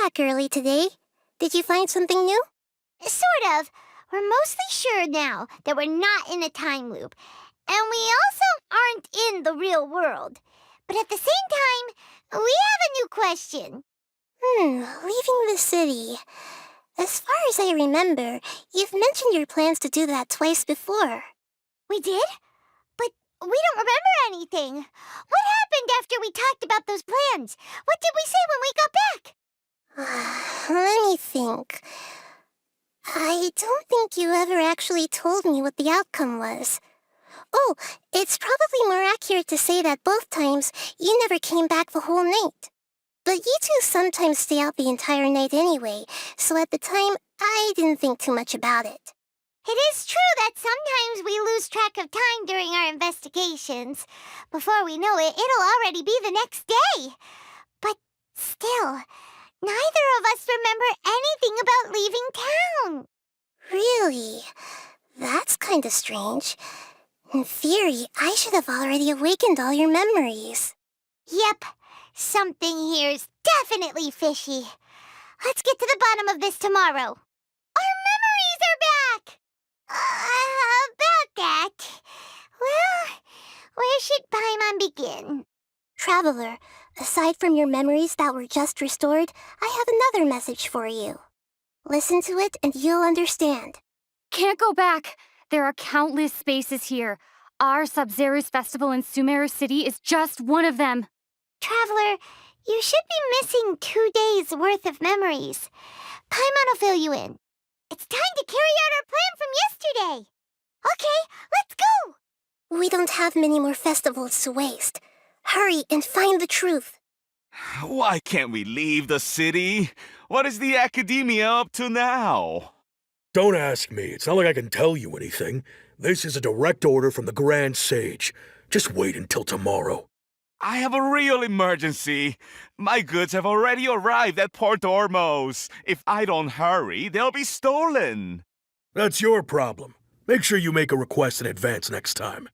back early today. Did you find something new? Sort of. We're mostly sure now that we're not in a time loop. And we also aren't in the real world. But at the same time, we have a new question. Leaving the city. As far as I remember, you've mentioned your plans to do that twice before. We did? But we don't remember anything. What happened after we talked about those plans? What did we say when we got back? Let me think. I don't think you ever actually told me what the outcome was. Oh, it's probably more accurate to say that both times you never came back the whole night. But you two sometimes stay out the entire night anyway, so at the time, I didn't think too much about it. It is true that sometimes we lose track of time during our investigations. Before we know it, it'll already be the next day. But still, neither of us remember anything about leaving town. Really? That's kinda strange. In theory, I should have already awakened all your memories. Yep, something here's definitely fishy. Let's get to the bottom of this tomorrow. Our memories are back! About that. Well, where should Paimon begin? Traveler, aside from your memories that were just restored, I have another message for you. Listen to it and you'll understand. Can't go back. There are countless spaces here. Our Sub-Zero's festival in Sumeru City is just one of them. Traveler, you should be missing 2 days' worth of memories. Paimon will fill you in. It's time to carry out our plan from yesterday. Okay, let's go. We don't have many more festivals to waste. Hurry and find the truth. Why can't we leave the city? What is the academia up to now? Don't ask me. It's not like I can tell you anything. This is a direct order from the Grand Sage. Just wait until tomorrow. I have a real emergency. My goods have already arrived at Port Ormos. If I don't hurry, they'll be stolen. That's your problem. Make sure you make a request in advance next time.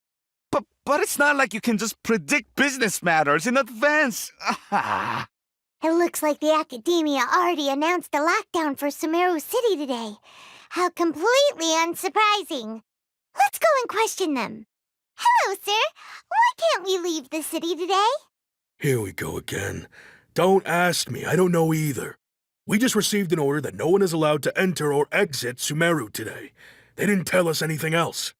But it's not like you can just predict business matters in advance. It looks like the Academia already announced a lockdown for Sumeru City today. How completely unsurprising. Let's go and question them. Hello, sir. Why can't we leave the city today? Here we go again. Don't ask me. I don't know either. We just received an order that no one is allowed to enter or exit Sumeru today. They didn't tell us anything else.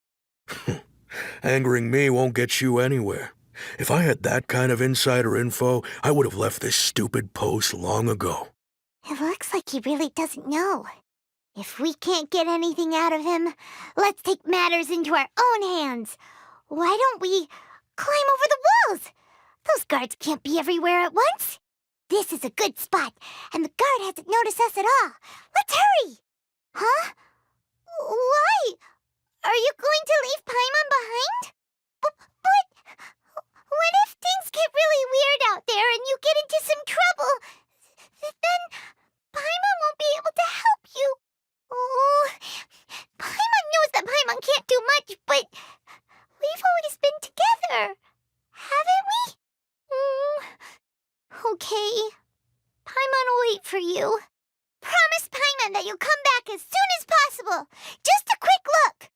Angering me won't get you anywhere. If I had that kind of insider info, I would have left this stupid post long ago. It looks like he really doesn't know. If we can't get anything out of him, let's take matters into our own hands. Why don't we climb over the walls? Those guards can't be everywhere at once. This is a good spot, and the guard hasn't noticed us at all. Let's hurry! Huh? Why? Are you going to leave Paimon behind? But what if things get really weird out there and you get into some trouble? Then Paimon won't be able to help you. Oh, Paimon knows that Paimon can't do much, but we've always been together, haven't we? Okay. Paimon will wait for you. Promise Paimon that you'll come back as soon as possible. Just a quick look.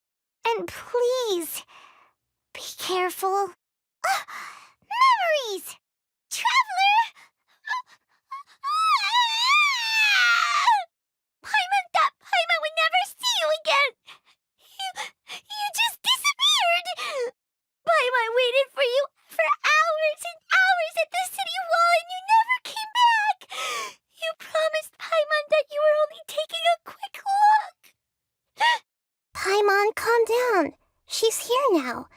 And please, be careful. Memories! Traveler! Paimon thought Paimon would never see you again. You just disappeared. Paimon waited for you for hours and hours at the city wall and you never came back. You promised Paimon that you were only taking a quick look. Paimon, calm down. She's here now.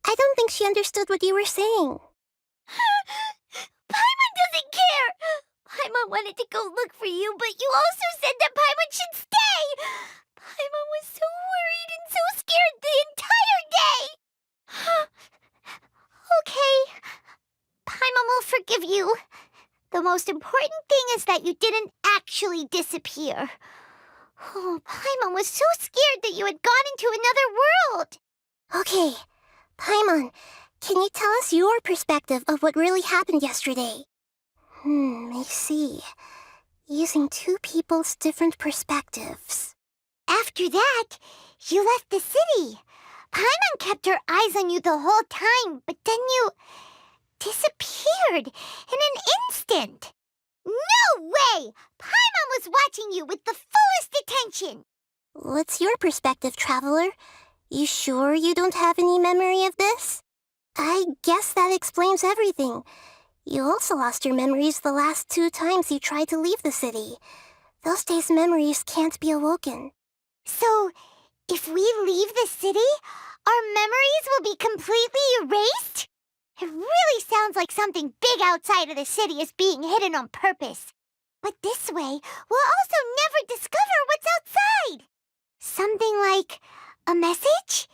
I don't think she understood what you were saying. Paimon doesn't care. Paimon wanted to go look for you, but you also said that Paimon should stay. Paimon was so worried and so scared the entire day. Okay. Paimon will forgive you. The most important thing is that you didn't actually disappear. Oh, Paimon was so scared that you had gone into another world. Okay, Paimon, can you tell us your perspective of what really happened yesterday? I see. using two people's different perspectives. After that, you left the city. Paimon kept her eyes on you the whole time, but then you disappeared in an instant. No way! Paimon was watching you with the fullest attention. What's your perspective, Traveler? You sure you don't have any memory of this? I guess that explains everything. You also lost your memories the last 2 times you tried to leave the city. Those days' memories can't be awoken. So, if we leave the city, our memories will be completely erased? It really sounds like something big outside of the city is being hidden on purpose. But this way, we'll also never discover what's outside. Something like a message?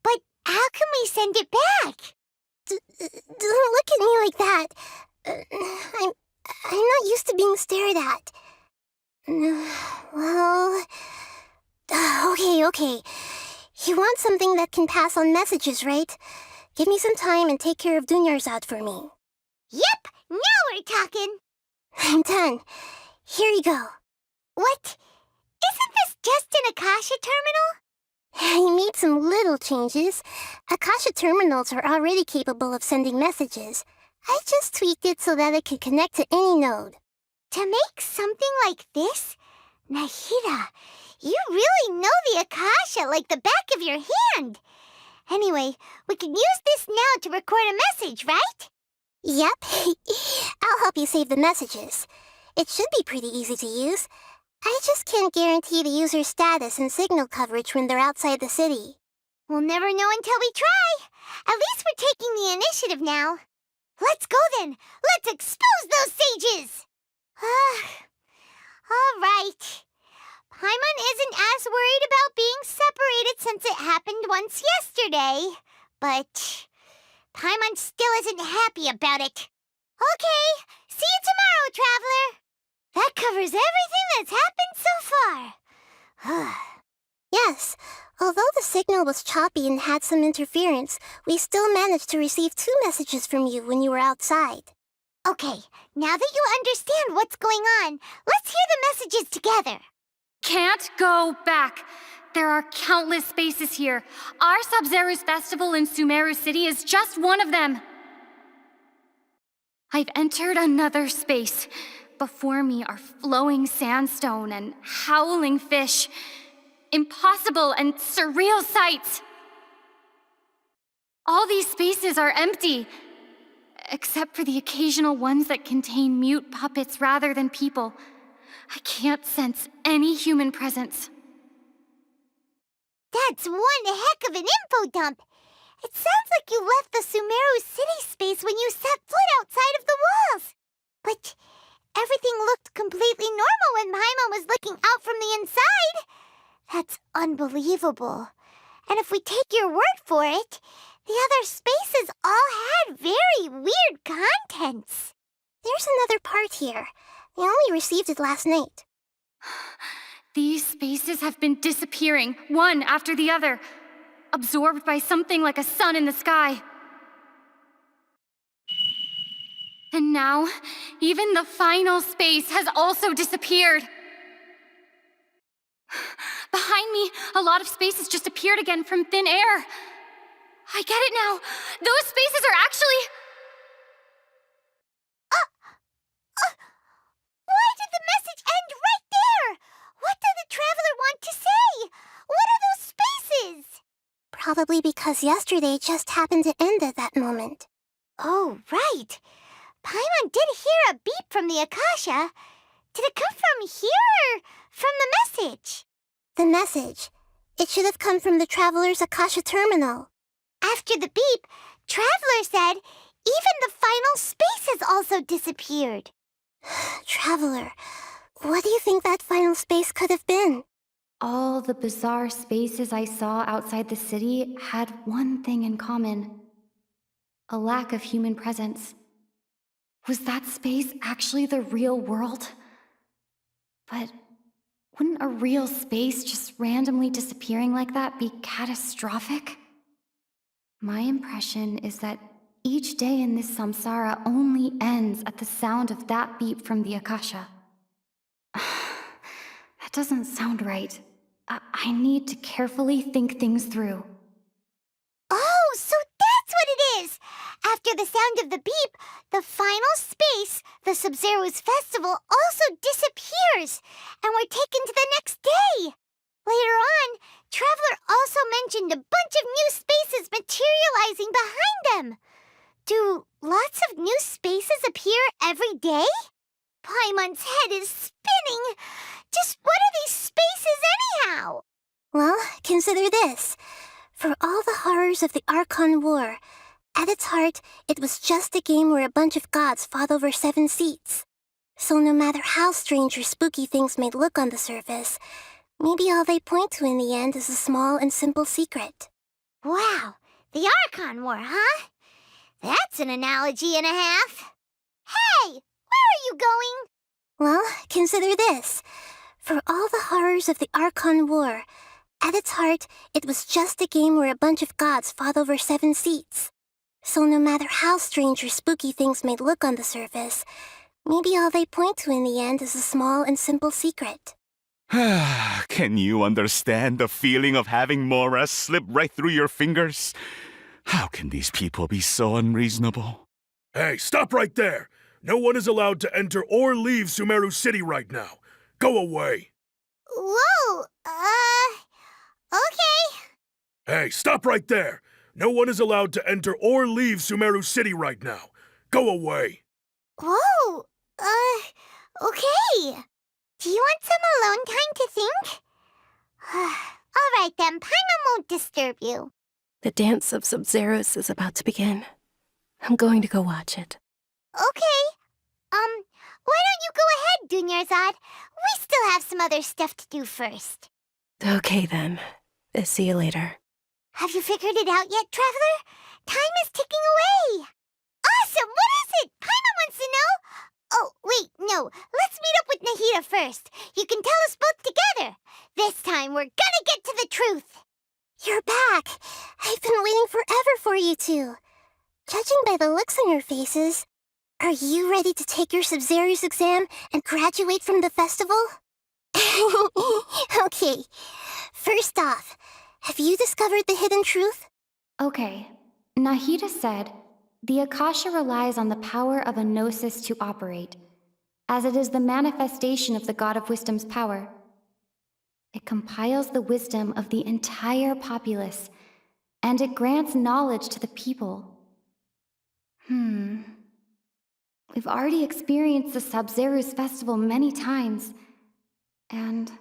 But how can we send it back? Don't look at me like that. I'm not used to being stared at. Well... Okay. You want something that can pass on messages, right? Give me some time and take care of Dunyarzad for me. Yep, now we're talking. I'm done. Here you go. What? Isn't this just an Akasha terminal? I made some little changes. Akasha terminals are already capable of sending messages. I just tweaked it so that it could connect to any node. To make something like this? Nahida, you really know the Akasha like the back of your hand. Anyway, we can use this now to record a message, right? Yep. I'll help you save the messages. It should be pretty easy to use. I just can't guarantee the user's status and signal coverage when they're outside the city. We'll never know until we try. At least we're taking the initiative now. Let's go then. Let's expose those sages. All right. Paimon isn't as worried about being separated since it happened once yesterday. But Paimon still isn't happy about it. Okay, see you tomorrow, Traveler. That covers everything that's happened so far. Yes, although the signal was choppy and had some interference, we still managed to receive 2 messages from you when you were outside. Okay, now that you understand what's going on, let's hear the messages together. Can't go back. There are countless spaces here. Our Sub-Zero's festival in Sumeru City is just one of them. I've entered another space. Before me are flowing sandstone and howling fish. Impossible and surreal sights. All these spaces are empty, except for the occasional ones that contain mute puppets rather than people. I can't sense any human presence. That's one heck of an info dump. It sounds like you left the Sumeru City space when you set foot outside of the walls. But everything looked completely normal when Paimon was looking out from the inside. That's unbelievable. And if we take your word for it, the other spaces all had very weird contents. There's another part here. I only received it last night. These spaces have been disappearing, one after the other, absorbed by something like a sun in the sky. And now, even the final space has also disappeared. Behind me, a lot of spaces just appeared again from thin air. I get it now. Those spaces are actually... Why did the message end right there? What did the Traveler want to say? What are those spaces? Probably because yesterday just happened to end at that moment. Oh, right. Paimon did hear a beep from the Akasha. Did it come from here or from the message? The message. It should have come from the Traveler's Akasha terminal. After the beep, Traveler said even the final space has also disappeared. Traveler, what do you think that final space could have been? All the bizarre spaces I saw outside the city had one thing in common: a lack of human presence. Was that space actually the real world? But wouldn't a real space just randomly disappearing like that be catastrophic? My impression is that each day in this samsara only ends at the sound of that beep from the Akasha. doesn't sound right. I need to carefully think things through. Oh, so that's what it is! After the sound of the beep, the final space, the Sub-Zero's festival, also disappears, and we're taken to the next day. Later on, Traveler also mentioned a bunch of new spaces materializing behind them. Do lots of new spaces appear every day? Paimon's head is spinning. Just what are these spaces anyhow? Well, consider this. For all the horrors of the Archon War, at its heart, it was just a game where a bunch of gods fought over 7 seats. So no matter how strange or spooky things may look on the surface, maybe all they point to in the end is a small and simple secret. Wow, the Archon War, huh? That's an analogy and a half. Hey, where are you going? Well, consider this. For all the horrors of the Archon War, at its heart, it was just a game where a bunch of gods fought over 7 seats. So no matter how strange or spooky things may look on the surface, maybe all they point to in the end is a small and simple secret. Can you understand the feeling of having Mora slip right through your fingers? How can these people be so unreasonable? Hey, stop right there! No one is allowed to enter or leave Sumeru City right now. Go away! Whoa, okay. Hey, stop right there! No one is allowed to enter or leave Sumeru City right now. Go away! Whoa, okay. Do you want some alone time to think? All right then, Paimon won't disturb you. The dance of Sub-Zeros is about to begin. I'm going to go watch it. Okay. Why don't you go ahead, Dunyarzad? We still have some other stuff to do first. Okay then. See you later. Have you figured it out yet, Traveler? Time is ticking away. Awesome! What is it? Paimon wants to know. Oh, wait, no. Let's meet up with Nahida first. You can tell us both together. This time, we're gonna get to the truth. You're back! I've been waiting forever for you two. Judging by the looks on your faces, are you ready to take your Sub-Zero's exam and graduate from the festival? Okay, first off, have you discovered the hidden truth? Okay, Nahida said, the Akasha relies on the power of a gnosis to operate, as it is the manifestation of the God of Wisdom's power. It compiles the wisdom of the entire populace, and it grants knowledge to the people. We've already experienced the Sub-Zero's festival many times, and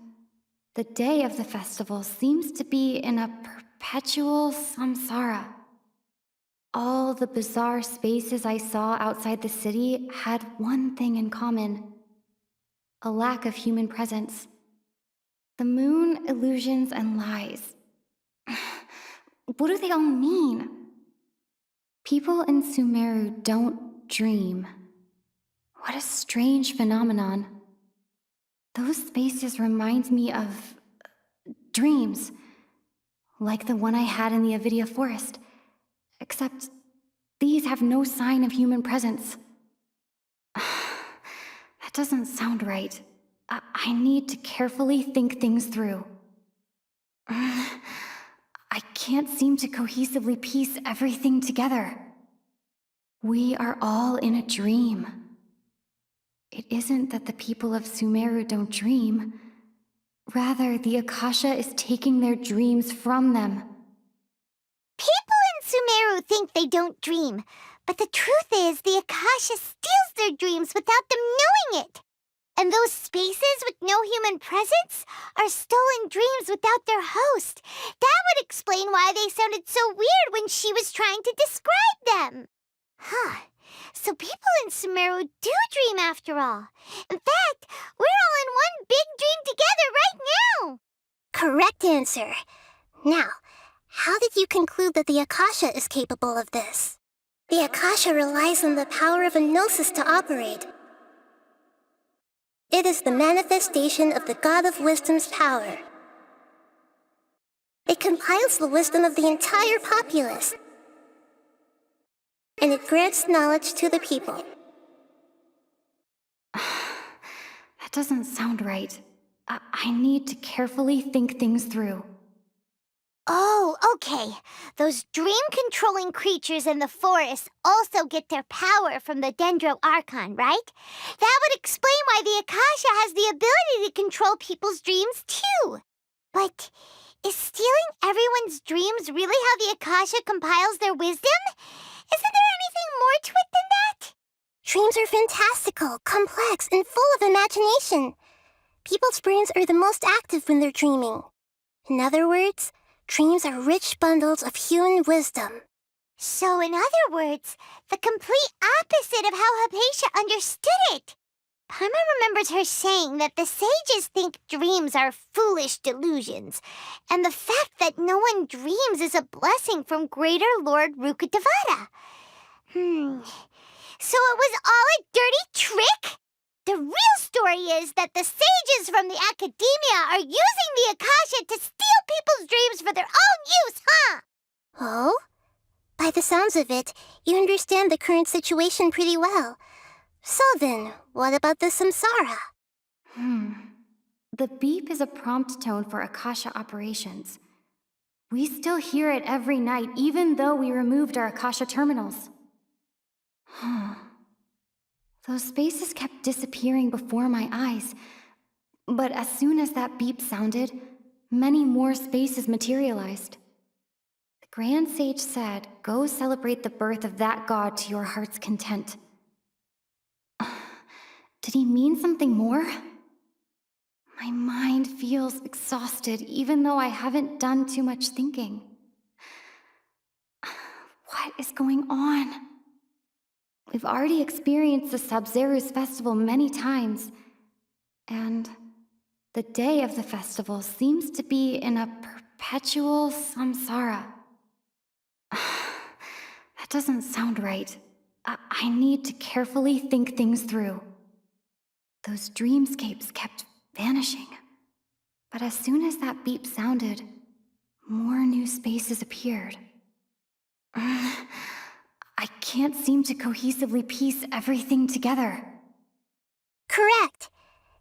the day of the festival seems to be in a perpetual samsara. All the bizarre spaces I saw outside the city had one thing in common: a lack of human presence. The moon, illusions, and lies. What do they all mean? People in Sumeru don't dream. What a strange phenomenon. Those spaces remind me of dreams, like the one I had in the Avidia forest, except these have no sign of human presence. That doesn't sound right. I need to carefully think things through. I can't seem to cohesively piece everything together. We are all in a dream. It isn't that the people of Sumeru don't dream. Rather, the Akasha is taking their dreams from them. People in Sumeru think they don't dream, but the truth is the Akasha steals their dreams without them knowing it. And those spaces with no human presence are stolen dreams without their host. That would explain why they sounded so weird when she was trying to describe them. Huh. So people in Sumeru do dream after all. In fact, we're all in one big dream together right now. Correct answer. Now, how did you conclude that the Akasha is capable of this? The Akasha relies on the power of a gnosis to operate. It is the manifestation of the God of Wisdom's power. It compiles the wisdom of the entire populace, and it grants knowledge to the people. That doesn't sound right. I need to carefully think things through. Oh, okay. Those dream-controlling creatures in the forest also get their power from the Dendro Archon, right? That would explain why the Akasha has the ability to control people's dreams, too. But is stealing everyone's dreams really how the Akasha compiles their wisdom? Isn't there anything more to it than that? Dreams are fantastical, complex, and full of imagination. People's brains are the most active when they're dreaming. In other words, dreams are rich bundles of human wisdom. So, in other words, the complete opposite of how Hypatia understood it. Paimon remembers her saying that the sages think dreams are foolish delusions, and the fact that no one dreams is a blessing from Greater Lord Rukkhadevata. So it was all a dirty trick? The real story is that the sages from the academia are using the Akasha to steal people's dreams for their own use, huh? Oh? By the sounds of it, you understand the current situation pretty well. So then, what about the samsara? The beep is a prompt tone for Akasha operations. We still hear it every night, even though we removed our Akasha terminals. Those spaces kept disappearing before my eyes, but as soon as that beep sounded, many more spaces materialized. The Grand Sage said, "Go celebrate the birth of that god to your heart's content." Did he mean something more? My mind feels exhausted, even though I haven't done too much thinking. What is going on? We've already experienced the Sabzeruz festival many times, and the day of the festival seems to be in a perpetual samsara. That doesn't sound right. I need to carefully think things through. Those dreamscapes kept vanishing, but as soon as that beep sounded, more new spaces appeared. I can't seem to cohesively piece everything together. Correct.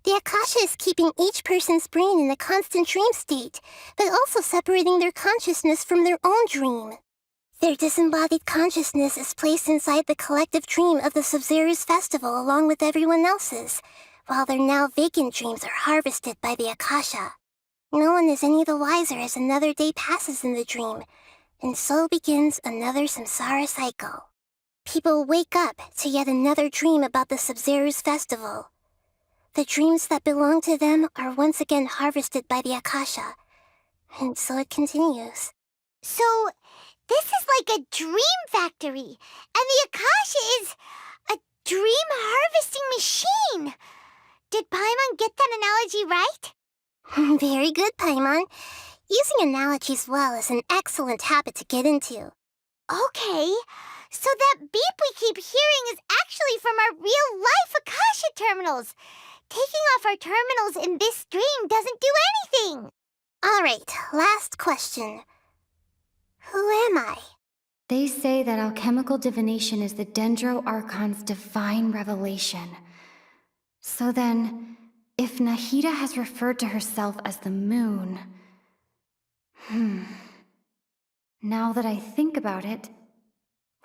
The Akasha is keeping each person's brain in a constant dream state, but also separating their consciousness from their own dream. Their disembodied consciousness is placed inside the collective dream of the Sabzeruz festival along with everyone else's, while their now vacant dreams are harvested by the Akasha. No one is any the wiser as another day passes in the dream, and so begins another samsara cycle. People wake up to yet another dream about the Sabzeruz festival. The dreams that belong to them are once again harvested by the Akasha, and so it continues. So, this is like a dream factory, and the Akasha is a dream harvesting machine. Did Paimon get that analogy right? Very good, Paimon. Using analogies well is an excellent habit to get into. Okay, so that beep we keep hearing is actually from our real-life Akasha terminals. Taking off our terminals in this dream doesn't do anything. All right, last question. Who am I? They say that alchemical divination is the Dendro Archon's divine revelation. So then, if Nahida has referred to herself as the moon... Now that I think about it,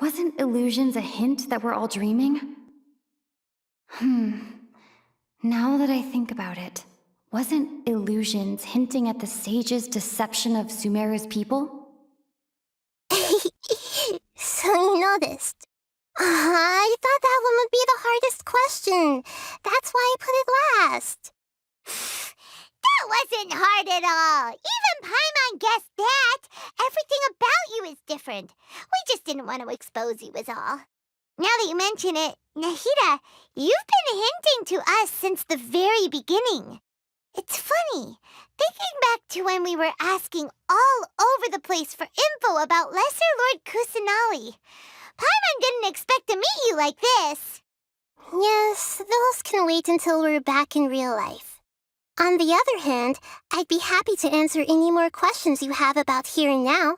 wasn't illusions a hint that we're all dreaming? Now that I think about it, wasn't illusions hinting at the sage's deception of Sumeru's people? So you noticed. I thought that one would be the hardest question. That's why I put it last. That wasn't hard at all. Even Paimon guessed that. Everything about you is different. We just didn't want to expose you is all. Now that you mention it, Nahida, you've been hinting to us since the very beginning. It's funny, thinking back to when we were asking all over the place for info about Lesser Lord Kusanali. Paimon didn't expect to meet you like this. Yes, those can wait until we're back in real life. On the other hand, I'd be happy to answer any more questions you have about here and now.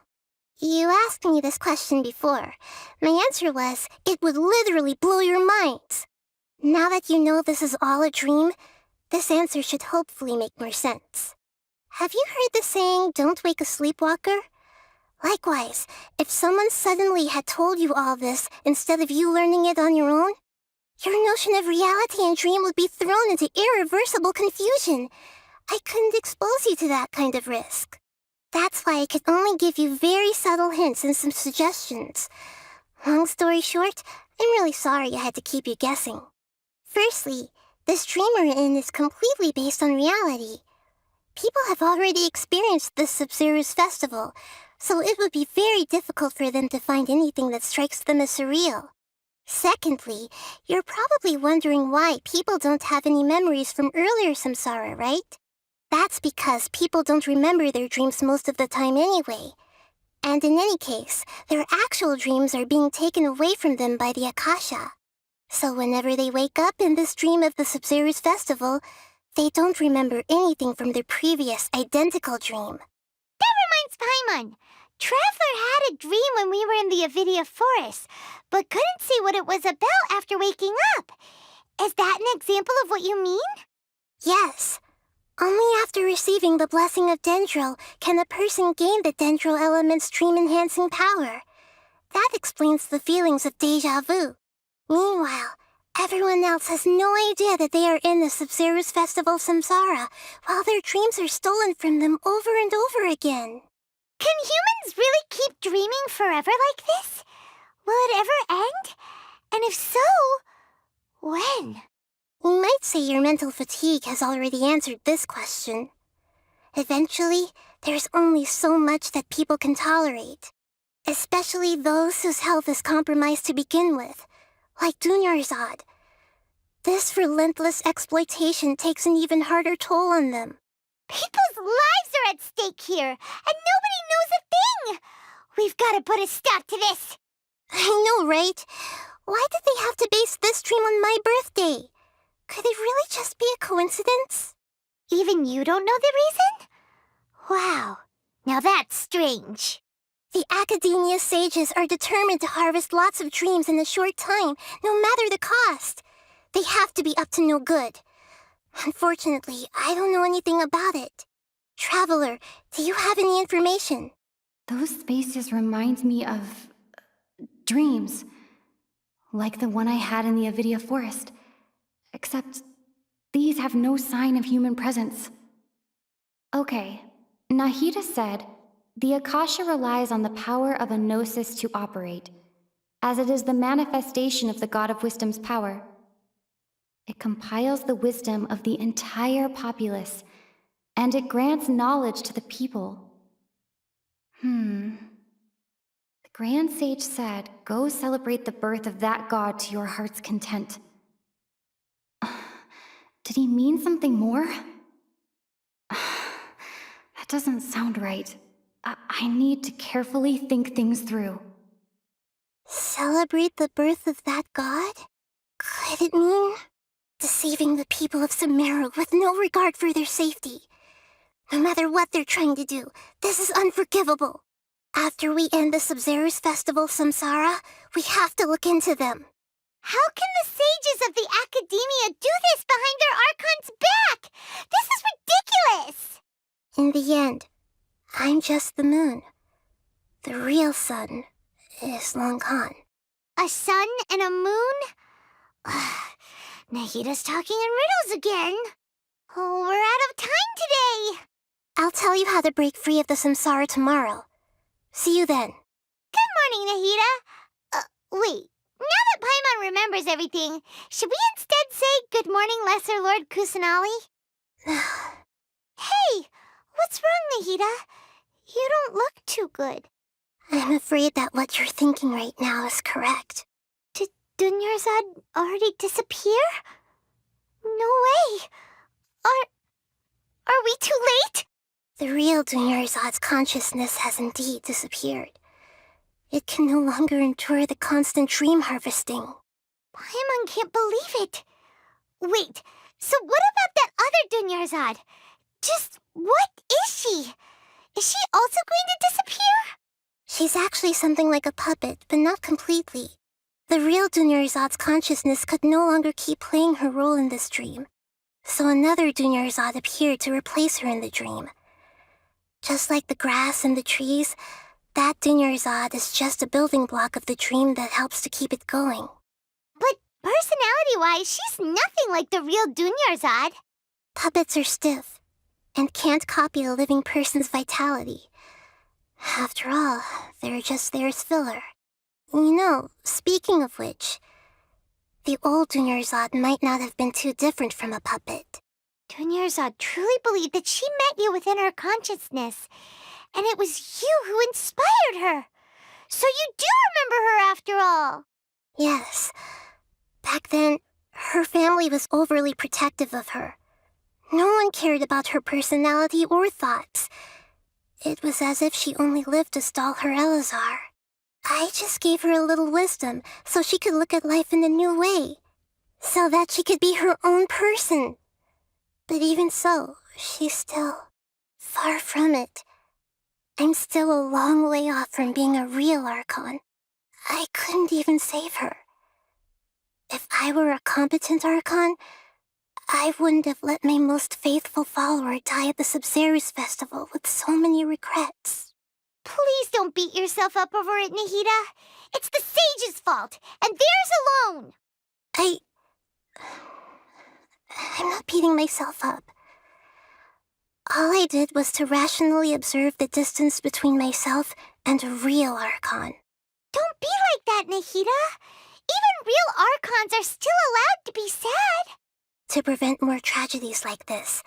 You asked me this question before. My answer was, it would literally blow your minds. Now that you know this is all a dream, This answer should hopefully make more sense. Have you heard the saying, "Don't wake a sleepwalker"? Likewise, if someone suddenly had told you all this instead of you learning it on your own, your notion of reality and dream would be thrown into irreversible confusion. I couldn't expose you to that kind of risk. That's why I could only give you very subtle hints and some suggestions. Long story short, I'm really sorry I had to keep you guessing. Firstly, this dream we're in is completely based on reality. People have already experienced this Sub-Zero's festival, so it would be very difficult for them to find anything that strikes them as surreal. Secondly, you're probably wondering why people don't have any memories from earlier samsara, right? That's because people don't remember their dreams most of the time anyway. And in any case, their actual dreams are being taken away from them by the Akasha. So whenever they wake up in this dream of the Sub-Zero's festival, they don't remember anything from their previous identical dream. That reminds Paimon. Traveler had a dream when we were in the Avidia forest, but couldn't see what it was about after waking up. Is that an example of what you mean? Yes. Only after receiving the blessing of Dendril can a person gain the Dendril element's dream-enhancing power. That explains the feelings of déjà vu. Meanwhile, everyone else has no idea that they are in the Sub-Zero's festival samsara, while their dreams are stolen from them over and over again. Can humans really keep dreaming forever like this? Will it ever end? And if so, when? You might say your mental fatigue has already answered this question. Eventually, there's only so much that people can tolerate, especially those whose health is compromised to begin with, like Dunyarzad. This relentless exploitation takes an even harder toll on them. People's lives are at stake here, and nobody knows a thing! We've got to put a stop to this! I know, right? Why did they have to base this dream on my birthday? Could it really just be a coincidence? Even you don't know the reason? Wow, now that's strange. The Academia sages are determined to harvest lots of dreams in a short time, no matter the cost. They have to be up to no good. Unfortunately, I don't know anything about it. Traveler, do you have any information? Those spaces remind me of dreams, like the one I had in the Avidia forest. Except these have no sign of human presence. Okay, Nahida said, the Akasha relies on the power of a gnosis to operate, as it is the manifestation of the God of Wisdom's power. It compiles the wisdom of the entire populace, and it grants knowledge to the people. The Grand Sage said, go celebrate the birth of that god to your heart's content. Did he mean something more? That doesn't sound right. I need to carefully think things through. Celebrate the birth of that god? Could it mean deceiving the people of Sumeru with no regard for their safety? No matter what they're trying to do, this is unforgivable. After we end the Sub-Zero's festival samsara, we have to look into them. How can the sages of the Academia do this behind their Archon's back? This is ridiculous! In the end, I'm just the moon. The real sun is long gone. A sun and a moon? Nahida's talking in riddles again. Oh, we're out of time today. I'll tell you how to break free of the samsara tomorrow. See you then. Good morning, Nahida. Wait. Now that Paimon remembers everything, should we instead say good morning, Lesser Lord Kusanali? Hey, what's wrong, Nahida? You don't look too good. I'm afraid that what you're thinking right now is correct. Did Dunyarzad already disappear? No way. Are we too late? The real Dunyarzad's consciousness has indeed disappeared. It can no longer endure the constant dream harvesting. Paimon can't believe it. Wait, so what about that other Dunyarzad? Just what is she? Is she also going to disappear? She's actually something like a puppet, but not completely. The real Dunyarzad's consciousness could no longer keep playing her role in this dream. So another Dunyarzad appeared to replace her in the dream. Just like the grass and the trees, that Dunyarzad is just a building block of the dream that helps to keep it going. But personality-wise, she's nothing like the real Dunyarzad. Puppets are stiff and can't copy a living person's vitality. After all, they're just there as filler. You know, speaking of which, the old Dunyarzad might not have been too different from a puppet. Dunyarzad truly believed that she met you within her consciousness, and it was you who inspired her. So you do remember her after all. Yes. Back then, her family was overly protective of her. No one cared about her personality or thoughts. It was as if she only lived to stall her Elazar. I just gave her a little wisdom so she could look at life in a new way, so that she could be her own person. But even so, she's still far from it. I'm still a long way off from being a real Archon. I couldn't even save her. If I were a competent Archon, I wouldn't have let my most faithful follower die at the Subzerus festival with so many regrets. Please don't beat yourself up over it, Nahida. It's the sage's fault, and theirs alone. I'm not beating myself up. All I did was to rationally observe the distance between myself and a real Archon. Don't be like that, Nahida. Even real Archons are still allowed to be sad. To prevent more tragedies like this,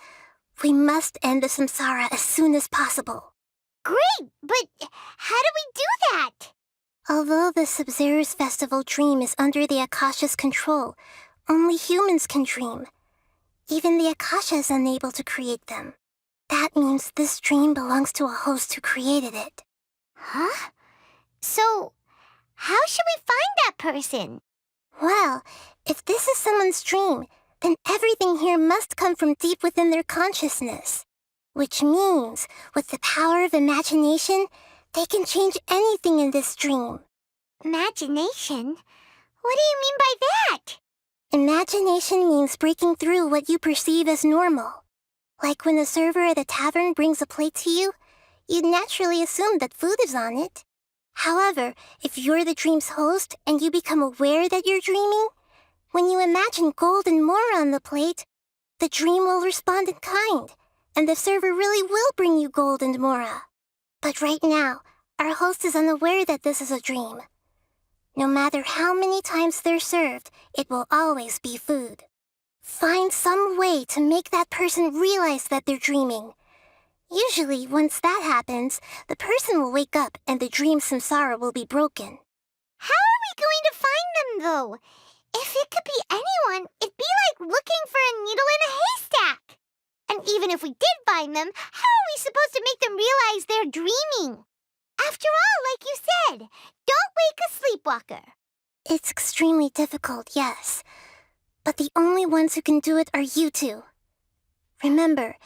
we must end the samsara as soon as possible. Great, but how do we do that? Although the Subzerus festival dream is under the Akasha's control, only humans can dream. Even the Akasha is unable to create them. That means this dream belongs to a host who created it. Huh? So, how should we find that person? Well, if this is someone's dream, then everything here must come from deep within their consciousness. Which means, with the power of imagination, they can change anything in this dream. Imagination? What do you mean by that? Imagination means breaking through what you perceive as normal. Like when the server at a tavern brings a plate to you, you'd naturally assume that food is on it. However, if you're the dream's host and you become aware that you're dreaming, when you imagine gold and more on the plate, the dream will respond in kind, and the server really will bring you gold and mora. But right now, our host is unaware that this is a dream. No matter how many times they're served, it will always be food. Find some way to make that person realize that they're dreaming. Usually, once that happens, the person will wake up and the dream samsara will be broken. How are we going to find them, though? If it could be anyone, it'd be like looking for a needle in a haystack. And even if we did find them, how are we supposed to make them realize they're dreaming? After all, like you said, don't wake a sleepwalker. It's extremely difficult, yes. But the only ones who can do it are you two. Remember,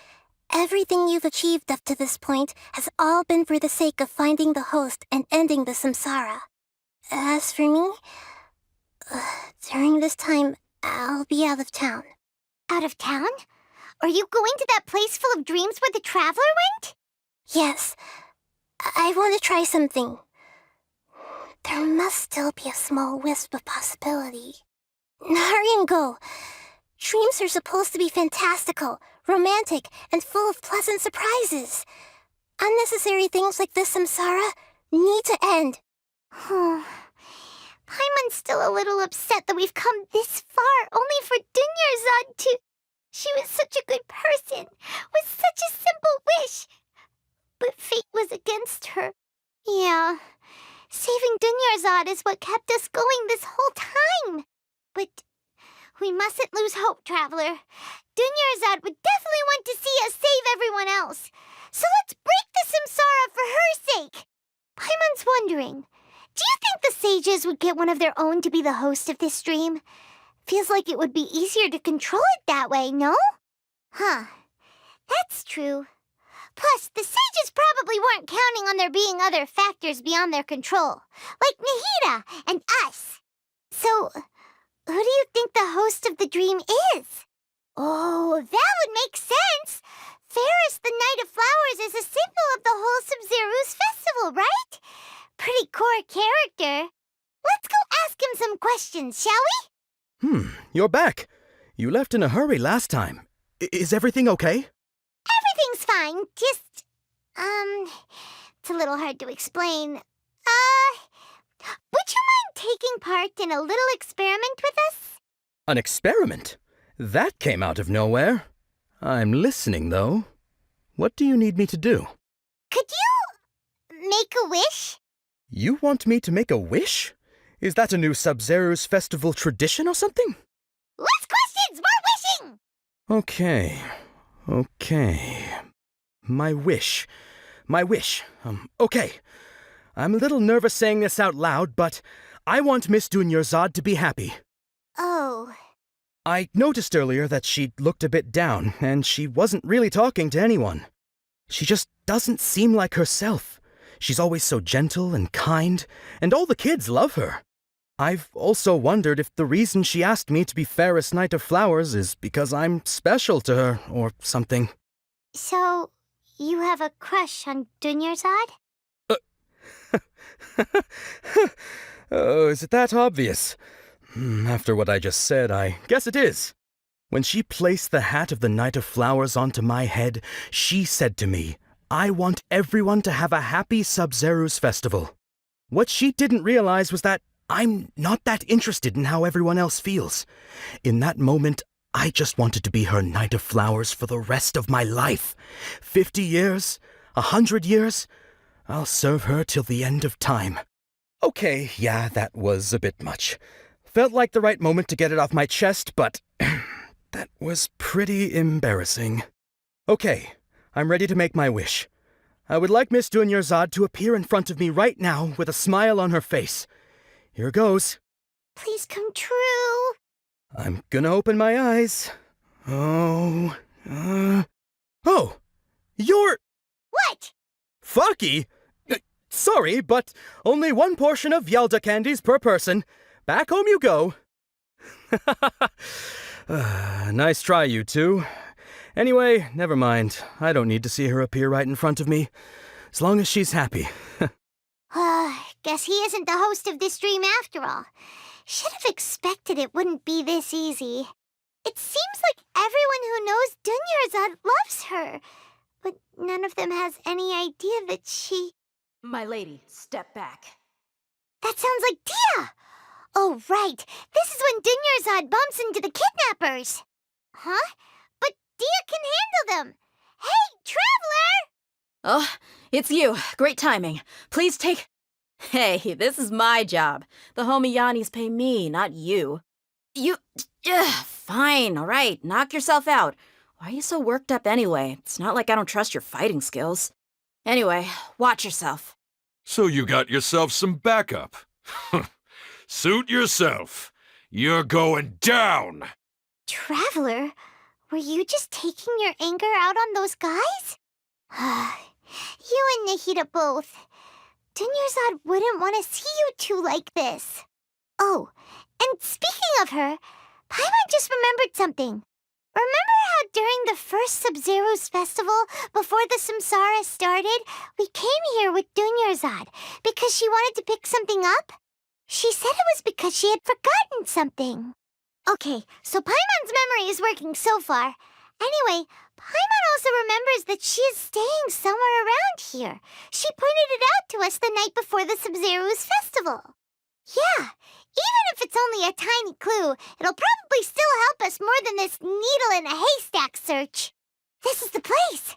everything you've achieved up to this point has all been for the sake of finding the host and ending the samsara. As for me, during this time, I'll be out of town. Out of town? Are you going to that place full of dreams where the traveler went? Yes, I want to try something. There must still be a small wisp of possibility. Hurry and go. Dreams are supposed to be fantastical, romantic, and full of pleasant surprises. Unnecessary things like this samsara need to end. Paimon's still a little upset that we've come this far only for Dunyarzad to... She was such a good person, with such a simple wish. But fate was against her. Yeah, saving Dunyarzad is what kept us going this whole time. But we mustn't lose hope, Traveler. Dunyarzad would definitely want to see us save everyone else. So let's break the samsara for her sake. Paimon's wondering, do you think the sages would get one of their own to be the host of this dream? Feels like it would be easier to control it that way, no? Huh. That's true. Plus, the sages probably weren't counting on there being other factors beyond their control, like Nahida and us. So, who do you think the host of the dream is? Oh, that would make sense. Ferris, the Knight of Flowers, is a symbol of the whole Sub-Zero's festival, right? Pretty core character. Let's go ask him some questions, shall we? You're back. You left in a hurry last time. Is everything okay? Everything's fine. Just, it's a little hard to explain. Would you mind taking part in a little experiment with us? An experiment? That came out of nowhere. I'm listening, though. What do you need me to do? Could you make a wish? You want me to make a wish? Is that a new Sub-Zero's festival tradition or something? Less questions, more wishing! Okay. My wish. Okay. I'm a little nervous saying this out loud, but I want Miss Dunyarzad to be happy. Oh. I noticed earlier that she looked a bit down, and she wasn't really talking to anyone. She just doesn't seem like herself. She's always so gentle and kind, and all the kids love her. I've also wondered if the reason she asked me to be Ferris Knight of Flowers is because I'm special to her, or something. So, you have a crush on Dunyarzad? Oh, is it that obvious? After what I just said, I guess it is. When she placed the hat of the Knight of Flowers onto my head, she said to me, I want everyone to have a happy Sub-Zero's festival. What she didn't realize was that I'm not that interested in how everyone else feels. In that moment, I just wanted to be her Knight of Flowers for the rest of my life. 50 years? 100 years? I'll serve her till the end of time. Okay, yeah, that was a bit much. Felt like the right moment to get it off my chest, but that was pretty embarrassing. Okay, I'm ready to make my wish. I would like Miss Dunyarzad to appear in front of me right now with a smile on her face. Here goes. Please come true. I'm gonna open my eyes. Oh, you're... What? Fucky? Sorry, but only one portion of Yelda candies per person. Back home you go. Nice try, you two. Anyway, never mind. I don't need to see her appear right in front of me. As long as she's happy. Guess he isn't the host of this dream after all. Should have expected it wouldn't be this easy. It seems like everyone who knows Dunyarzad loves her, but none of them has any idea that she... My lady, step back. That sounds like Dia! Oh, right. This is when Dunyarzad bumps into the kidnappers. Huh? But Dia can handle them. Hey, Traveler! Oh, it's you. Great timing. Please take... Hey, this is my job. The homie Yannis pay me, not you. You... Fine, all right. Knock yourself out. Why are you so worked up anyway? It's not like I don't trust your fighting skills. Anyway, watch yourself. So you got yourself some backup. Suit yourself. You're going down! Traveler, were you just taking your anger out on those guys? You and Nahida both. Dunyarzad wouldn't want to see you two like this. Oh, and speaking of her, Paimon just remembered something. Remember how during the first Sub-Zero's festival, before the Samsara started, we came here with Dunyarzad because she wanted to pick something up? She said it was because she had forgotten something. Okay, so Paimon's memory is working so far. Anyway, Paimon also remembers that she is staying somewhere around here. She pointed it out to us the night before the Sub-Zero's festival. Yeah, even if it's only a tiny clue, it'll probably still help us more than this needle in a haystack search. This is the place.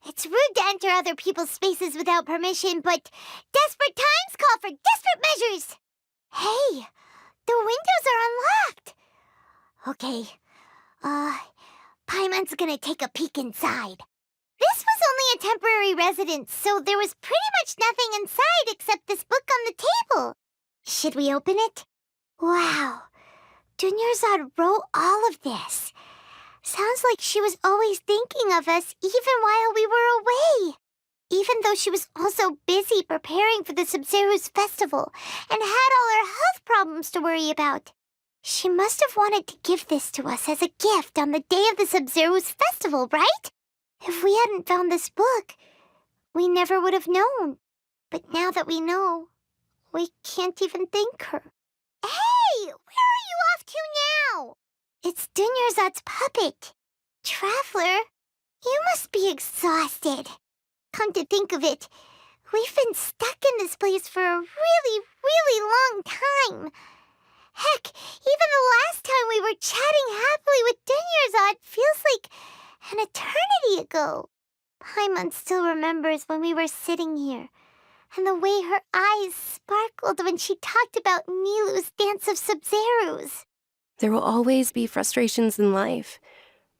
It's rude to enter other people's spaces without permission, but desperate times call for desperate measures. Hey, the windows are unlocked. Okay, Paimon's gonna take a peek inside. This was only a temporary residence, so there was pretty much nothing inside except this book on the table. Should we open it? Wow, Dunyarzad wrote all of this. Sounds like she was always thinking of us even while we were away. Even though she was also busy preparing for the Sub-Zero's festival and had all her health problems to worry about. She must have wanted to give this to us as a gift on the day of the Sub-Zero's festival, right? If we hadn't found this book, we never would have known. But now that we know, we can't even thank her. Hey! Where are you off to now? It's Dunyarzad's puppet. Traveler, you must be exhausted. Come to think of it, we've been stuck in this place for a really, really long time. Heck, even the last time we were chatting happily with Dunyarzad feels like an eternity ago. Paimon still remembers when we were sitting here, and the way her eyes sparkled when she talked about Nilu's dance of Sub-Zeros. There will always be frustrations in life,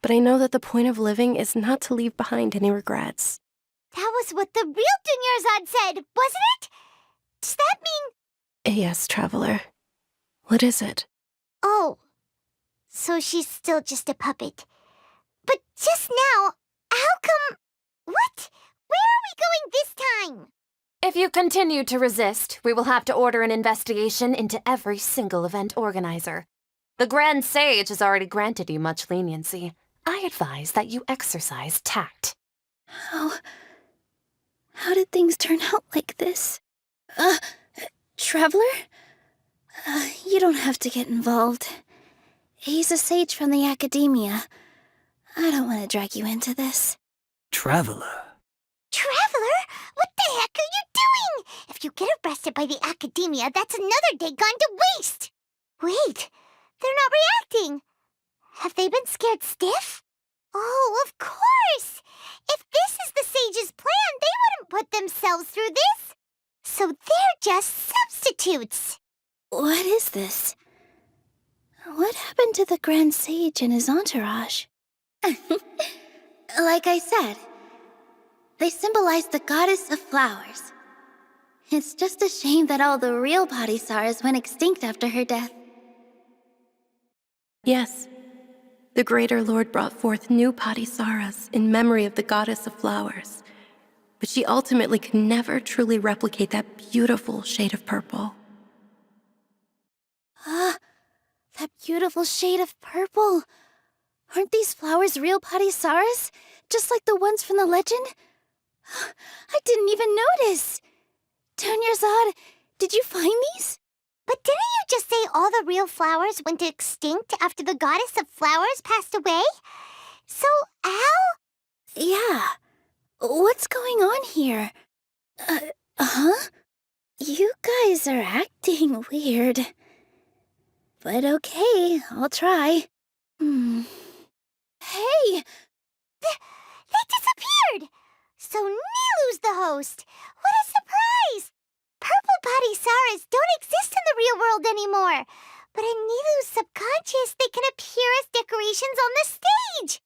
but I know that the point of living is not to leave behind any regrets. That was what the real Dunyarzad said, wasn't it? Does that mean... Yes, Traveler. What is it? Oh, so she's still just a puppet. But just now, how come... What? Where are we going this time? If you continue to resist, we will have to order an investigation into every single event organizer. The Grand Sage has already granted you much leniency. I advise that you exercise tact. How did things turn out like this? Traveler? You don't have to get involved. He's a sage from the academia. I don't want to drag you into this. Traveler? Traveler? What the heck are you doing? If you get arrested by the academia, that's another day gone to waste. Wait, they're not reacting. Have they been scared stiff? Oh, of course! If this is the sage's plan, they wouldn't put themselves through this. So they're just substitutes. What is this? What happened to the Grand Sage and his entourage? Like I said, they symbolize the goddess of flowers. It's just a shame that all the real Padisarahs went extinct after her death. Yes. The Greater Lord brought forth new Padisarahs in memory of the goddess of flowers. But she ultimately could never truly replicate that beautiful shade of purple. That beautiful shade of purple. Aren't these flowers real Padisarahs? Just like the ones from the legend? I didn't even notice. Dunyarzad, did you find these? But didn't you just say all the real flowers went extinct after the goddess of flowers passed away? So, how? Yeah. What's going on here? You guys are acting weird. But okay, I'll try. Hey! They disappeared! So Nilu's the host! What a surprise! Purple Padisarahs don't exist in the real world anymore. But in Nilu's subconscious, they can appear as decorations on the stage.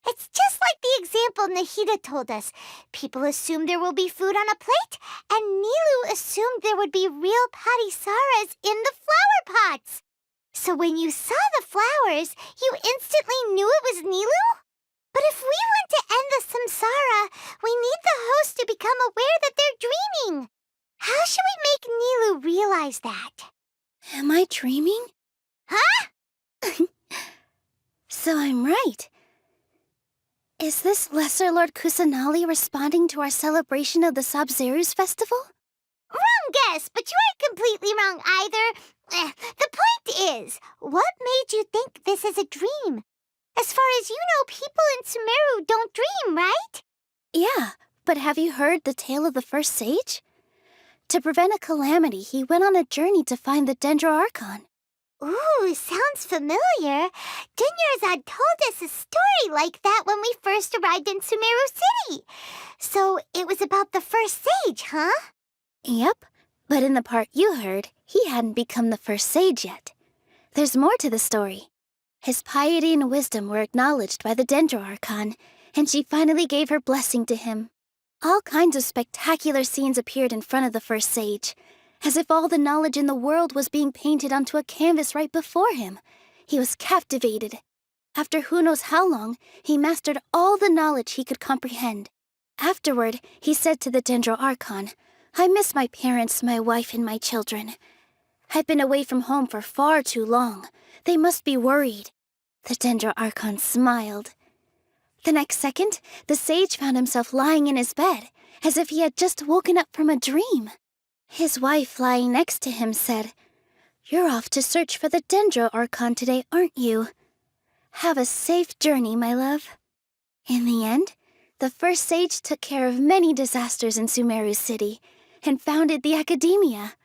It's just like the example Nahida told us. People assume there will be food on a plate, and Nilu assumed there would be real Padisarahs in the flower pots. So when you saw the flowers, you instantly knew it was Nilu? But if we want to end the samsara, we need the host to become aware that they're dreaming. How should we make Nilu realize that? Am I dreaming? Huh? So I'm right. Is this Lesser Lord Kusanali responding to our celebration of the Sub-Zero's festival? Wrong guess, but you aren't completely wrong either. The point is, what made you think this is a dream? As far as you know, people in Sumeru don't dream, right? Yeah, but have you heard the tale of the first sage? To prevent a calamity, he went on a journey to find the Dendroarchon. Ooh, sounds familiar. Dunyarzad told us a story like that when we first arrived in Sumeru City. So it was about the first sage, huh? Yep, but in the part you heard, he hadn't become the first sage yet. There's more to the story. His piety and wisdom were acknowledged by the Dendroarchon, and she finally gave her blessing to him. All kinds of spectacular scenes appeared in front of the first sage, as if all the knowledge in the world was being painted onto a canvas right before him. He was captivated. After who knows how long, he mastered all the knowledge he could comprehend. Afterward, he said to the Dendroarchon, "I miss my parents, my wife, and my children. I've been away from home for far too long. They must be worried. The Dendro Archon smiled. The next second, the sage found himself lying in his bed, as if he had just woken up from a dream. His wife lying next to him said, "You're off to search for the Dendro Archon today, aren't you? Have a safe journey, my love." In the end, the first sage took care of many disasters in Sumeru City and founded the Academia.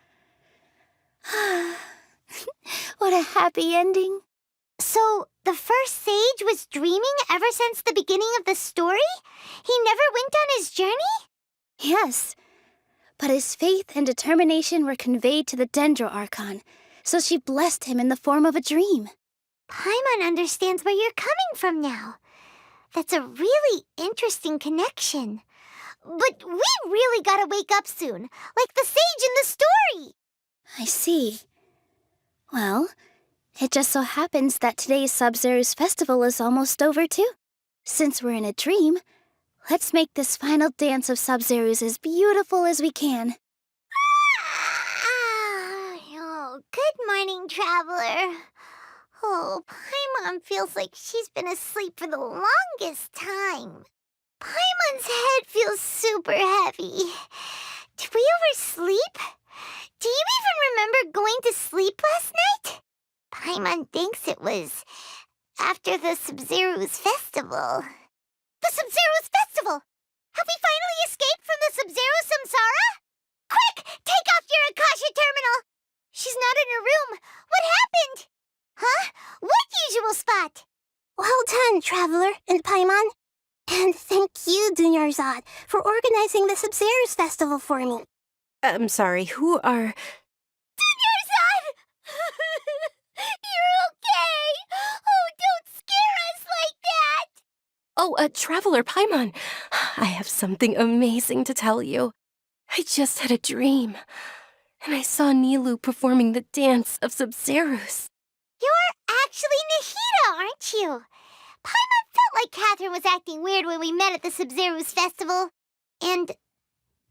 What a happy ending. So, the first sage was dreaming ever since the beginning of the story? He never went on his journey? Yes, but his faith and determination were conveyed to the Dendro Archon, so she blessed him in the form of a dream. Paimon understands where you're coming from now. That's a really interesting connection. But we really gotta wake up soon, like the sage in the story. I see. Well, it just so happens that today's Sub-Zero's festival is almost over too. Since we're in a dream, let's make this final dance of Sub-Zero's as beautiful as we can. Oh, good morning, traveler. Oh, Paimon feels like she's been asleep for the longest time. Paimon's head feels super heavy. Did we oversleep? Do you even remember going to sleep last night? Paimon thinks it was after the Sub-Zero's festival. The Sub-Zero's festival? Have we finally escaped from the Sub-Zero Samsara? Quick, take off your Akasha terminal! She's not in her room. What happened? Huh? What usual spot? Well done, Traveler and Paimon. And thank you, Dunyarzad, for organizing the Sub-Zero's festival for me. I'm sorry, who are... Dunyarzad! You're okay! Oh, don't scare us like that! Oh, Traveler Paimon. I have something amazing to tell you. I just had a dream, and I saw Nilu performing the dance of Sub-Zero's. You're actually Nahida, aren't you? Paimon felt like Catherine was acting weird when we met at the Sub-Zero's festival. And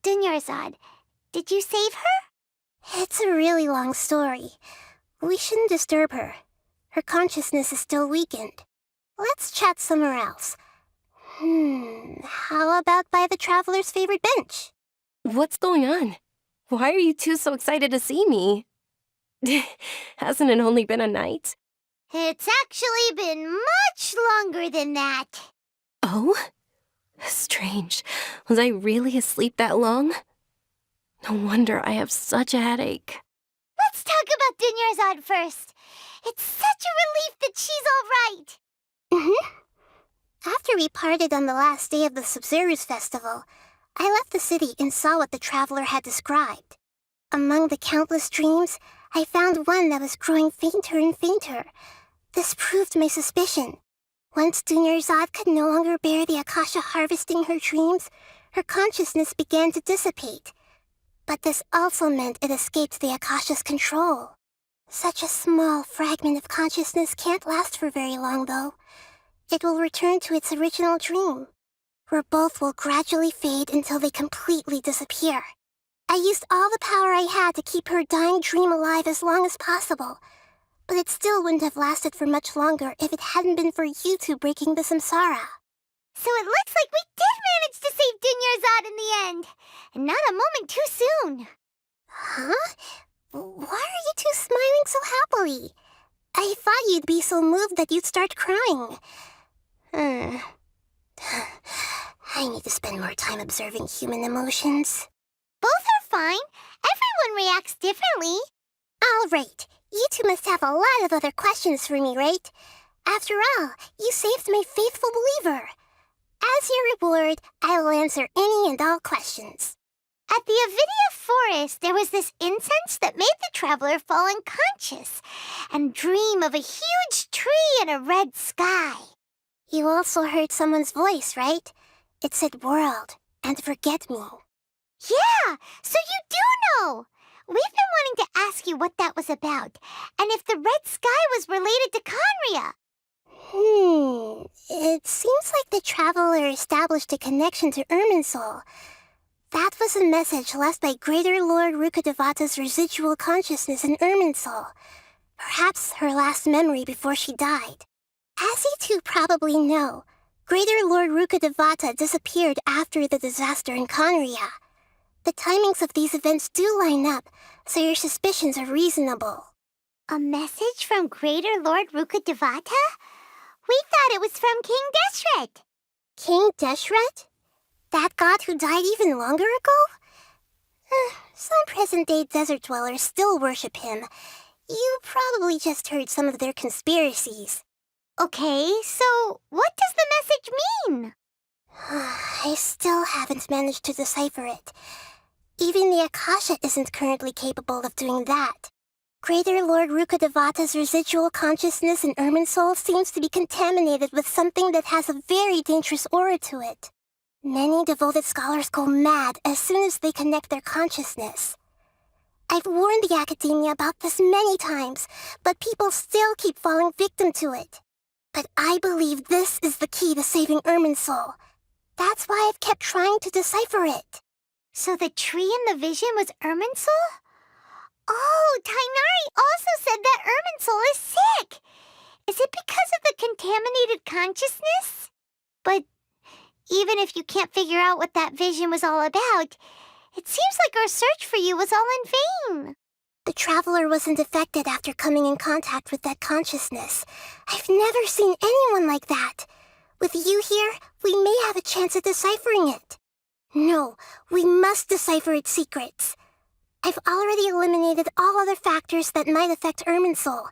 Dunyarzad, did you save her? It's a really long story. We shouldn't disturb her. Her consciousness is still weakened. Let's chat somewhere else. How about by the Traveler's favorite bench? What's going on? Why are you two so excited to see me? Hasn't it only been a night? It's actually been much longer than that. Oh? Strange. Was I really asleep that long? No wonder I have such a headache. Let's talk about Dunyarzad first. It's such a relief that she's all right. After we parted on the last day of the Sub-Zero's festival, I left the city and saw what the Traveler had described. Among the countless dreams, I found one that was growing fainter and fainter. This proved my suspicion. Once Dunyarzad could no longer bear the Akasha harvesting her dreams, her consciousness began to dissipate. But this also meant it escaped the Akasha's control. Such a small fragment of consciousness can't last for very long, though. It will return to its original dream, where both will gradually fade until they completely disappear. I used all the power I had to keep her dying dream alive as long as possible, but it still wouldn't have lasted for much longer if it hadn't been for you two breaking the samsara. So it looks like we did manage to save Dunyarzad in the end, and not a moment too soon. Huh? Why are you two smiling so happily? I thought you'd be so moved that you'd start crying. I need to spend more time observing human emotions. Both are fine. Everyone reacts differently. All right. You two must have a lot of other questions for me, right? After all, you saved my faithful believer. As your reward, I will answer any and all questions. At the Avidia forest, there was this incense that made the Traveler fall unconscious and dream of a huge tree and a red sky. You also heard someone's voice, right? It said world and forget me. Yeah, so you do know. We've been wanting to ask you what that was about, and if the red sky was related to Conria. It seems like the Traveler established a connection to Irminsul. That was a message left by Greater Lord Rukkhadevata's residual consciousness in Irminsul. Perhaps her last memory before she died. As you two probably know, Greater Lord Rukkhadevata disappeared after the disaster in Conria. The timings of these events do line up, so your suspicions are reasonable. A message from Greater Lord Rukkhadevata? We thought it was from King Deshret. King Deshret? That god who died even longer ago? Some present-day desert dwellers still worship him. You probably just heard some of their conspiracies. Okay, so what does the message mean? I still haven't managed to decipher it. Even the Akasha isn't currently capable of doing that. Greater Lord Rukkhadevata's residual consciousness in Irminsul seems to be contaminated with something that has a very dangerous aura to it. Many devoted scholars go mad as soon as they connect their consciousness. I've warned the academia about this many times, but people still keep falling victim to it. But I believe this is the key to saving Irminsul. That's why I've kept trying to decipher it. So the tree in the vision was Irminsul? Oh, Tainari also said that Irminsul is sick. Is it because of the contaminated consciousness? But even if you can't figure out what that vision was all about, it seems like our search for you was all in vain. The traveler wasn't affected after coming in contact with that consciousness. I've never seen anyone like that. With you here, we may have a chance at deciphering it. No, we must decipher its secrets. I've already eliminated all other factors that might affect Irminsul.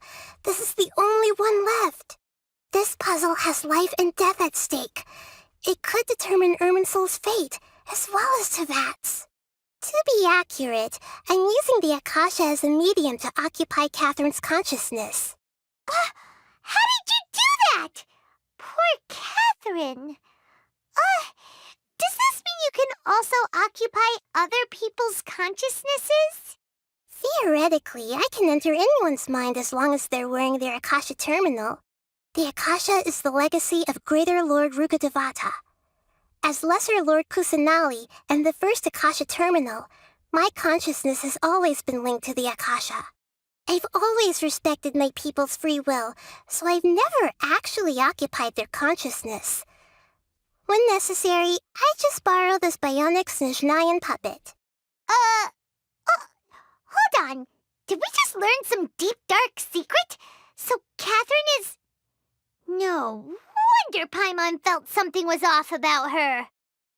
This is the only one left. This puzzle has life and death at stake. It could determine Irminsul's fate, as well as Tevat's. To be accurate, I'm using the Akasha as a medium to occupy Catherine's consciousness. How did you do that? Poor Catherine. Does this mean you can also occupy other people's consciousnesses? Theoretically, I can enter anyone's mind as long as they're wearing their Akasha terminal. The Akasha is the legacy of Greater Lord Rukkhadevata. As Lesser Lord Kusanali and the first Akasha terminal, my consciousness has always been linked to the Akasha. I've always respected my people's free will, so I've never actually occupied their consciousness. When necessary, I just borrow this bionic Snezhnayan puppet. Hold on. Did we just learn some deep, dark secret? So Catherine is... No wonder Paimon felt something was off about her.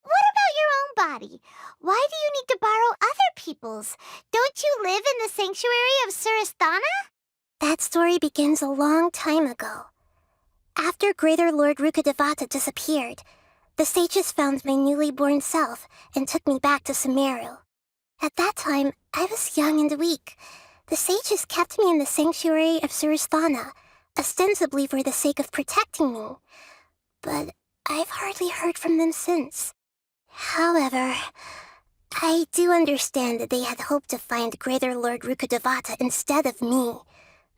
What about your own body? Why do you need to borrow other people's? Don't you live in the sanctuary of Surasthana? That story begins a long time ago. After Greater Lord Rukkhadevata disappeared, the sages found my newly born self and took me back to Sumeru. At that time, I was young and weak. The sages kept me in the sanctuary of Surasthana, ostensibly for the sake of protecting me. But I've hardly heard from them since. However, I do understand that they had hoped to find Greater Lord Rukkhadevata instead of me,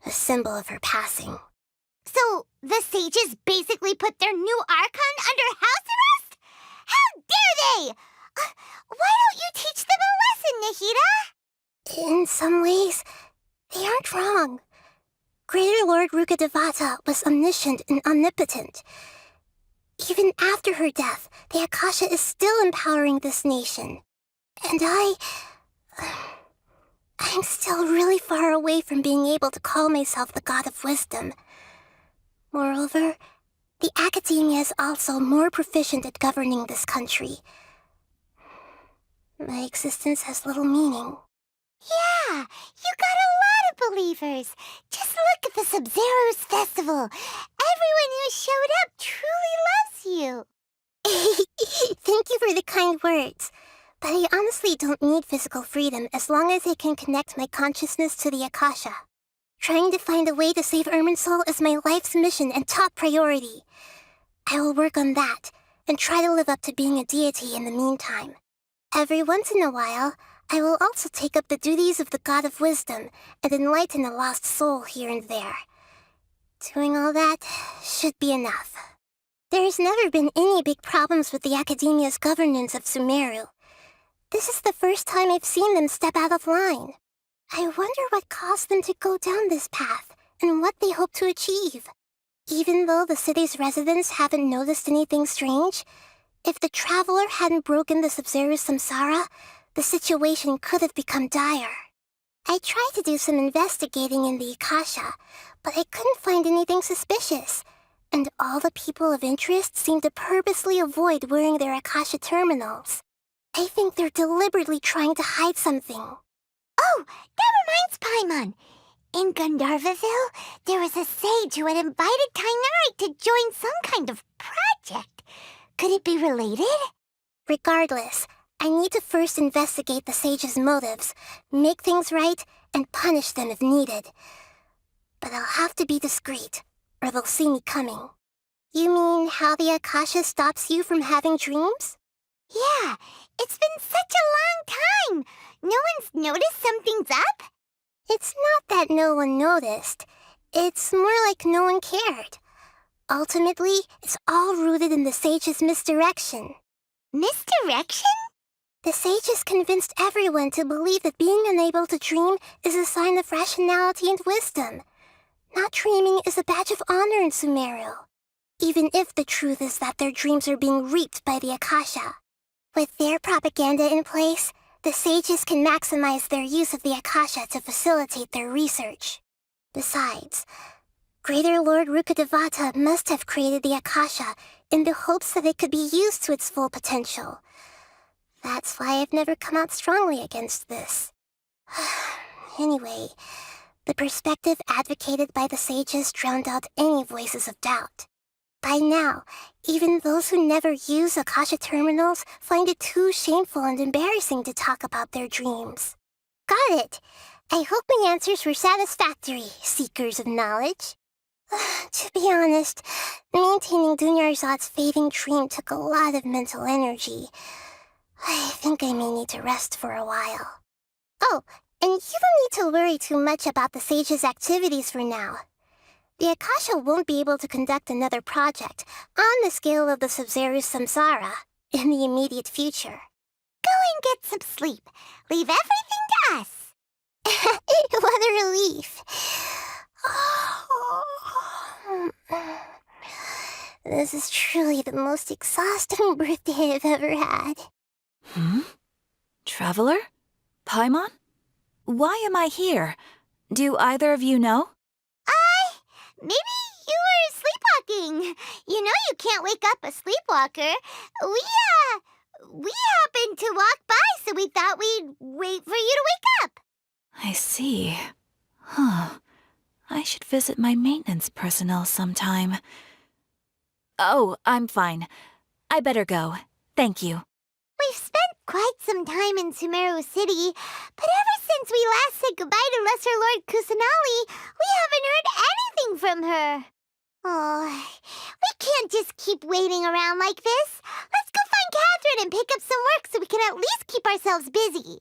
a symbol of her passing. So, the sages basically put their new Archon under house arrest? How dare they! Why don't you teach them a lesson, Nahida? In some ways, they aren't wrong. Greater Lord Rukkhadevata was omniscient and omnipotent. Even after her death, the Akasha is still empowering this nation. And I'm still really far away from being able to call myself the God of Wisdom. Moreover, the academia is also more proficient at governing this country. My existence has little meaning. Yeah, you got a lot of believers. Just look at the Sub-Zero's festival. Everyone who showed up truly loves you. Thank you for the kind words. But I honestly don't need physical freedom as long as I can connect my consciousness to the Akasha. Trying to find a way to save Irminsul is my life's mission and top priority. I will work on that, and try to live up to being a deity in the meantime. Every once in a while, I will also take up the duties of the God of Wisdom and enlighten a lost soul here and there. Doing all that should be enough. There's never been any big problems with the Academia's governance of Sumeru. This is the first time I've seen them step out of line. I wonder what caused them to go down this path and what they hope to achieve. Even though the city's residents haven't noticed anything strange, if the traveler hadn't broken the Sub-Zero's samsara, the situation could have become dire. I tried to do some investigating in the Akasha, but I couldn't find anything suspicious, and all the people of interest seem to purposely avoid wearing their Akasha terminals. I think they're deliberately trying to hide something. Oh, that reminds Paimon. In Gandharvaville, there was a sage who had invited Tainari to join some kind of project. Could it be related? Regardless, I need to first investigate the sage's motives, make things right, and punish them if needed. But I'll have to be discreet, or they'll see me coming. You mean how the Akasha stops you from having dreams? Yeah, it's been such a long time. No one's noticed something's up? It's not that no one noticed. It's more like no one cared. Ultimately, it's all rooted in the sage's misdirection. Misdirection? The sage has convinced everyone to believe that being unable to dream is a sign of rationality and wisdom. Not dreaming is a badge of honor in Sumeru, even if the truth is that their dreams are being reaped by the Akasha. With their propaganda in place, the sages can maximize their use of the Akasha to facilitate their research. Besides, Greater Lord Rukkhadevata must have created the Akasha in the hopes that it could be used to its full potential. That's why I've never come out strongly against this. Anyway, the perspective advocated by the sages drowned out any voices of doubt. By now, even those who never use Akasha terminals find it too shameful and embarrassing to talk about their dreams. Got it! I hope my answers were satisfactory, seekers of knowledge. To be honest, maintaining Dunyarzad's fading dream took a lot of mental energy. I think I may need to rest for a while. Oh, and you don't need to worry too much about the sage's activities for now. The Akasha won't be able to conduct another project on the scale of the Sub-Zero's samsara in the immediate future. Go and get some sleep. Leave everything to us. What a relief. This is truly the most exhausting birthday I've ever had. Traveler? Paimon? Why am I here? Do either of you know? Maybe you were sleepwalking. You know you can't wake up a sleepwalker. We happened to walk by, so we thought we'd wait for you to wake up. I see. Huh. I should visit my maintenance personnel sometime. Oh, I'm fine. I better go. Thank you. We've spent quite some time in Sumeru City, but ever since we last said goodbye to Lesser Lord Kusanali, we haven't heard anything from her. Oh, we can't just keep waiting around like this. Let's go find Catherine and pick up some work so we can at least keep ourselves busy.